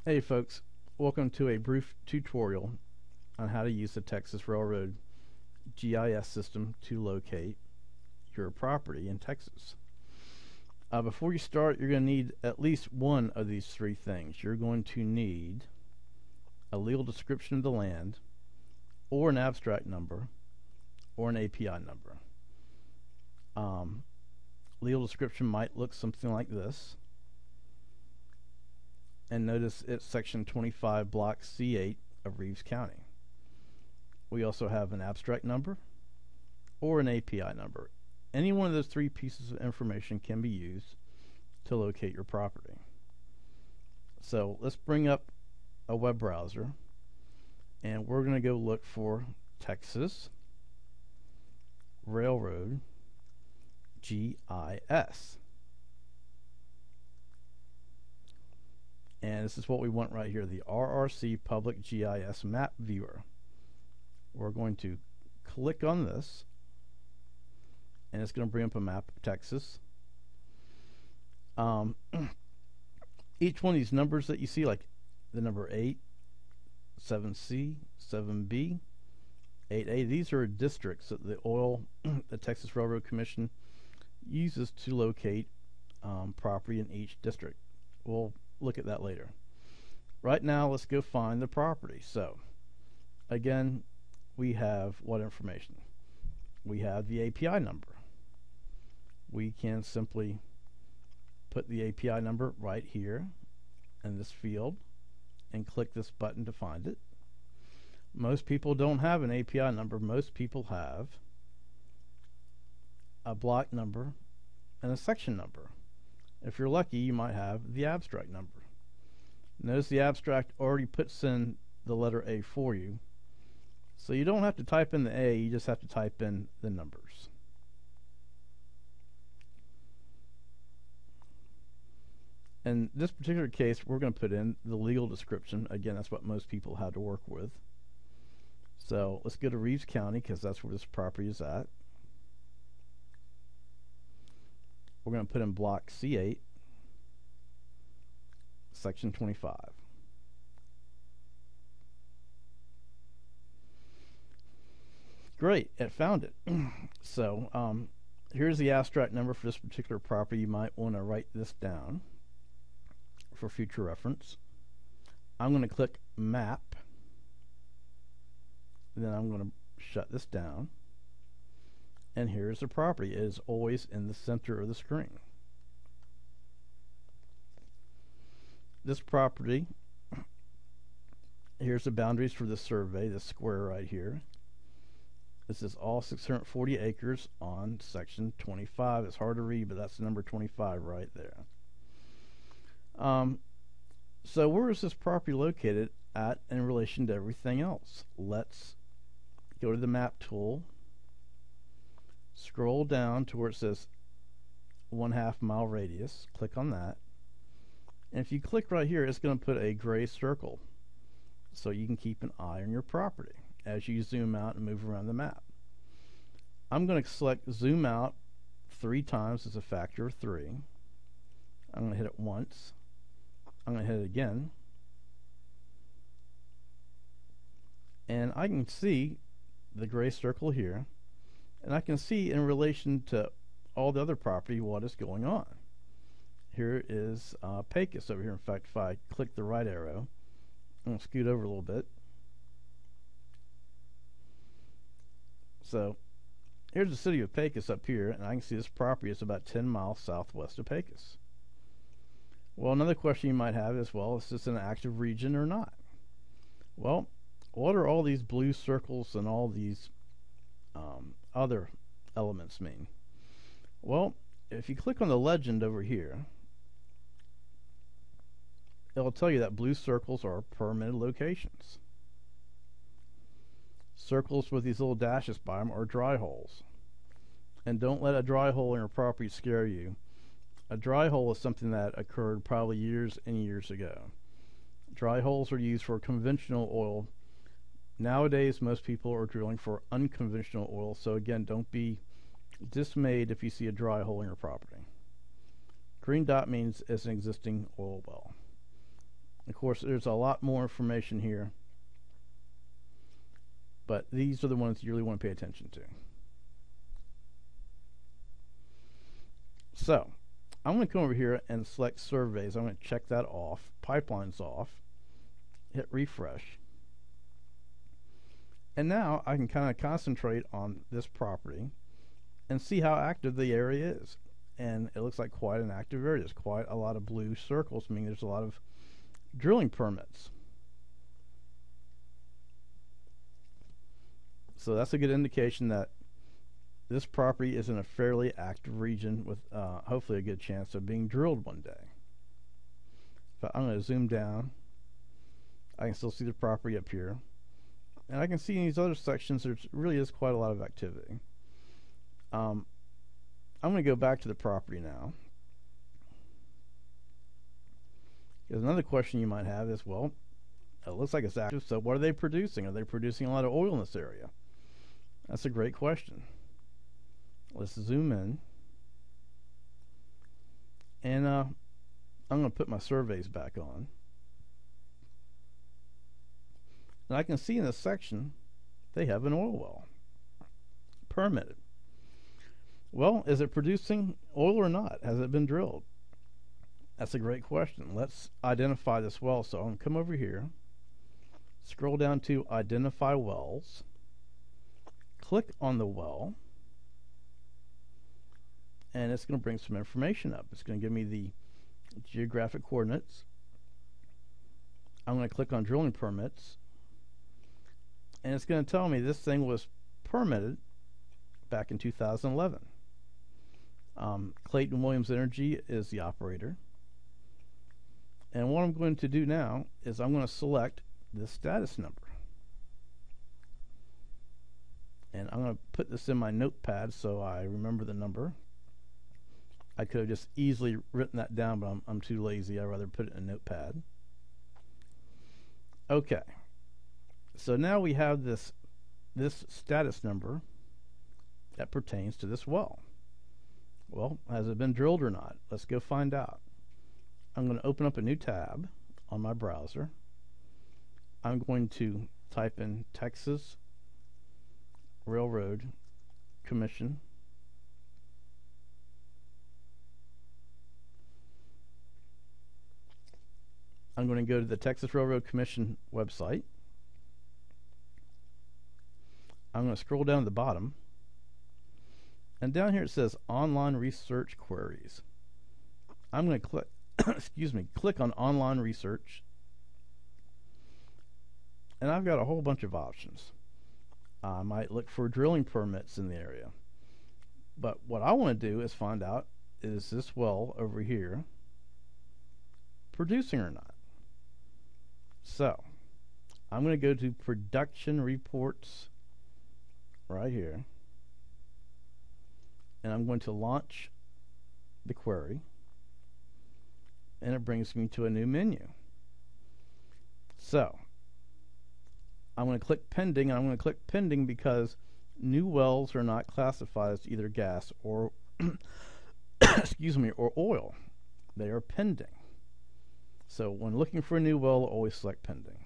Hey folks, welcome to a brief tutorial on how to use the Texas Railroad GIS system to locate your property in Texas. Before you start, you're going to need at least one of these three things. You're going to need a legal description of the land, or an abstract number, or an API number. Legal description might look something like this. And notice it's section 25, block C8 of Reeves County. We also have an abstract number or an API number. Any one of those three pieces of information can be used to locate your property. So let's bring up a web browser, and we're going to go look for Texas Railroad GIS. And this is what we want right here, the RRC Public GIS Map Viewer. We're going to click on this, and it's going to bring up a map of Texas. Each one of these numbers that you see, like the number 8, 7C, 7B, 8A, these are districts that the Texas Railroad Commission uses to locate property in each district. We'll look at that later. Right now, let's go find the property. So, again, we have what information? We have the API number. We can simply put the API number right here in this field and click this button to find it. Most people don't have an API number. Most people have a block number and a section number. If you're lucky, you might have the abstract number. Notice the abstract already puts in the letter A for you. So you don't have to type in the A, you just have to type in the numbers. In this particular case, we're going to put in the legal description. Again, that's what most people have to work with. So let's go to Reeves County, because that's where this property is at. We're going to put in block C8, section 25. Great, it found it. So here's the abstract number for this particular property. You might want to write this down for future reference. I'm going to click map, then I'm going to shut this down. And here's the property. It is always in the center of the screen. This property, here's the boundaries for the survey, this square right here. This is all 640 acres on section 25. It's hard to read, but that's the number 25 right there. So where is this property located at in relation to everything else? Let's go to the map tool. Scroll down to where it says 1/2 mile radius. Click on that. And if you click right here, it's going to put a gray circle so you can keep an eye on your property as you zoom out and move around the map. I'm going to select zoom out 3 times as a factor of 3. I'm going to hit it once. I'm going to hit it again. And I can see the gray circle here. And I can see in relation to all the other property what is going on. Here is Pecos over here. In fact, if I click the right arrow, I'm going to scoot over a little bit. So here's the city of Pecos up here, and I can see this property is about 10 miles southwest of Pecos. Well, another question you might have is, well, is this an active region or not? Well, what are all these blue circles and all these other elements mean? Well, if you click on the legend over here, it'll tell you that blue circles are permitted locations. Circles with these little dashes by them are dry holes. And don't let a dry hole in your property scare you. A dry hole is something that occurred probably years and years ago. Dry holes are used for conventional oil. Nowadays, most people are drilling for unconventional oil, so again, don't be dismayed if you see a dry hole in your property. Green dot means it's an existing oil well. Of course, there's a lot more information here, but these are the ones you really want to pay attention to. So I'm going to come over here and select surveys. I'm going to check that off. Pipelines off. Hit refresh. And now I can kind of concentrate on this property and see how active the area is. And it looks like quite an active area. There's quite a lot of blue circles, meaning there's a lot of drilling permits. So that's a good indication that this property is in a fairly active region with hopefully a good chance of being drilled one day. But I'm going to zoom down. I can still see the property up here. And I can see in these other sections there really is quite a lot of activity. I'm going to go back to the property now. Because another question you might have is, well, it looks like it's active, so what are they producing? Are they producing a lot of oil in this area? That's a great question. Let's zoom in. And I'm going to put my surveys back on. And I can see in this section they have an oil well permitted. Well, is it producing oil or not? Has it been drilled? That's a great question. Let's identify this well. So I'm going to come over here, scroll down to Identify Wells, click on the well, and it's going to bring some information up. It's going to give me the geographic coordinates. I'm going to click on Drilling Permits, and it's going to tell me this thing was permitted back in 2011. Clayton Williams Energy is the operator. And what I'm going to do now is I'm going to select this status number. And I'm going to put this in my notepad so I remember the number. I could have just easily written that down, but I'm too lazy. I'd rather put it in a notepad. Okay. So now we have this status number that pertains to this well. Well, has it been drilled or not? Let's go find out. I'm going to open up a new tab on my browser. I'm going to type in Texas Railroad Commission. I'm going to go to the Texas Railroad Commission website. I'm going to scroll down to the bottom. And down here it says Online Research Queries. I'm going to click click on Online Research. And I've got a whole bunch of options. I might look for drilling permits in the area. But what I want to do is find out, is this well over here producing or not? So, I'm going to go to Production Reports right here. And I'm going to launch the query. And it brings me to a new menu. So, I'm going to click Pending, and I'm going to click Pending because new wells are not classified as either gas or excuse me, or oil. They are pending. So when looking for a new well, always select Pending.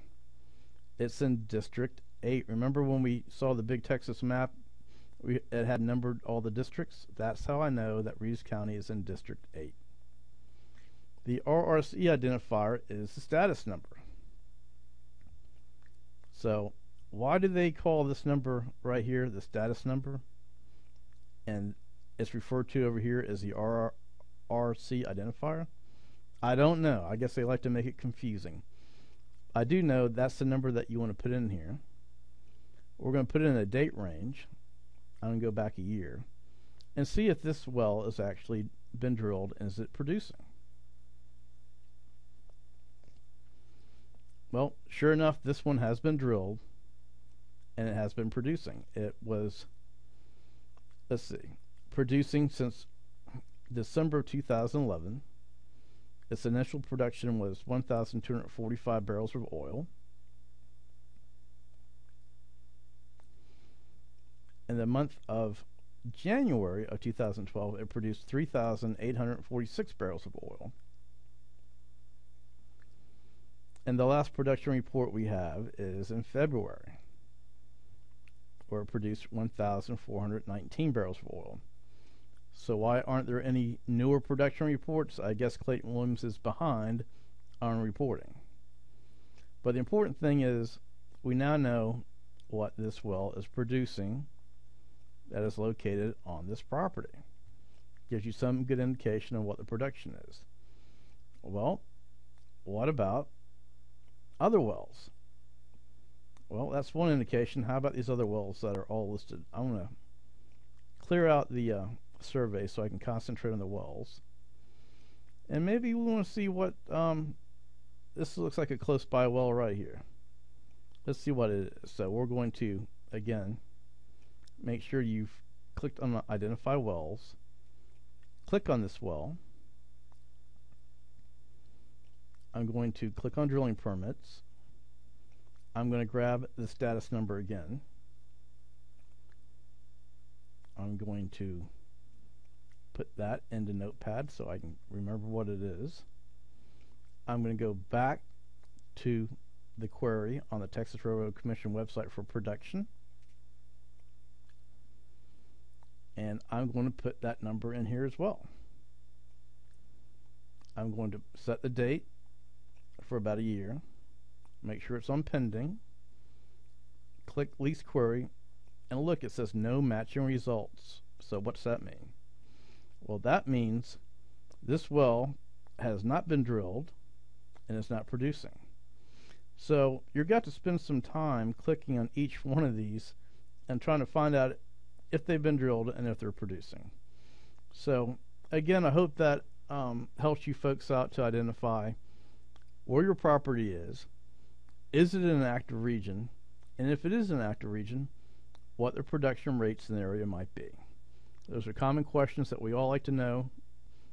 It's in District 8. Remember when we saw the big Texas map? It had numbered all the districts. That's how I know that Reeves County is in District 8. The RRC identifier is the status number. So why do they call this number right here the status number? And it's referred to over here as the RRC identifier? I don't know. I guess they like to make it confusing. I do know that's the number that you want to put in here. We're going to put in a date range. I'm going to go back a year and see if this well has actually been drilled and is it producing. Well, sure enough, this one has been drilled and it has been producing. It was, let's see, producing since December of 2011. Its initial production was 1,245 barrels of oil. In the month of January of 2012, it produced 3,846 barrels of oil. And the last production report we have is in February, where it produced 1,419 barrels of oil. So why aren't there any newer production reports? I guess Clayton Williams is behind on reporting. But the important thing is we now know what this well is producing that is located on this property. Gives you some good indication of what the production is. Well, what about other wells? Well, that's one indication. How about these other wells that are all listed? I'm going to clear out the survey so I can concentrate on the wells. And maybe we want to see what this looks like a close by well right here. Let's see what it is. So we're going to, again, make sure you've clicked on Identify Wells. Click on this well. I'm going to click on Drilling Permits. I'm going to grab the status number again. I'm going to put that into Notepad so I can remember what it is. I'm going to go back to the query on the Texas Railroad Commission website for production. And I'm going to put that number in here as well. I'm going to set the date for about a year. Make sure it's on pending. Click lease query, and look, it says no matching results. So what's that mean? Well, that means this well has not been drilled and it's not producing. So you've got to spend some time clicking on each one of these and trying to find out if they've been drilled and if they're producing. So again, I hope that helps you folks out to identify where your property is. Is it in an active region? And if it is an active region, what the production rates in the area might be. Those are common questions that we all like to know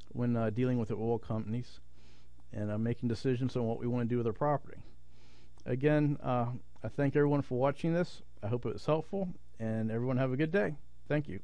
when dealing with the oil companies and making decisions on what we want to do with our property. Again, I thank everyone for watching this. I hope it was helpful, and everyone have a good day. Thank you.